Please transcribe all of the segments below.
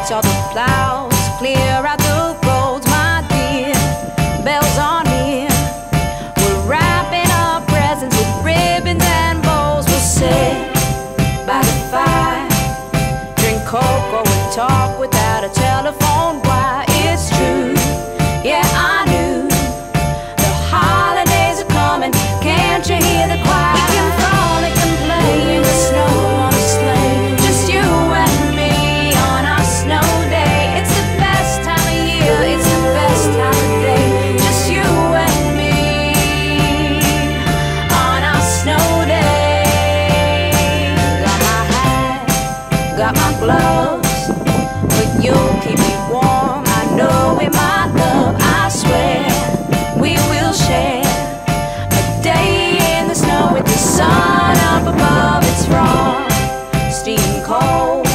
saw the plows clear out the roads, my dear. Bells on here, we're wrapping up presents with ribbons and bows. We'll sit by the fire, drink cocoa and talk without a telephone wire. It's true, yeah, I knew the holidays are coming. Can't you hear the choir? We can frolic and play in the snow on a sleigh, just you and me on our snow day. It's the best time of year, it's the best time of day, just you and me on our snow day. Got my hat, got my gloves, but you'll keep me warm. I know we might love, I swear we will share a day in the snow with the sun up above. It's frosty and cold,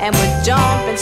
and we're jumping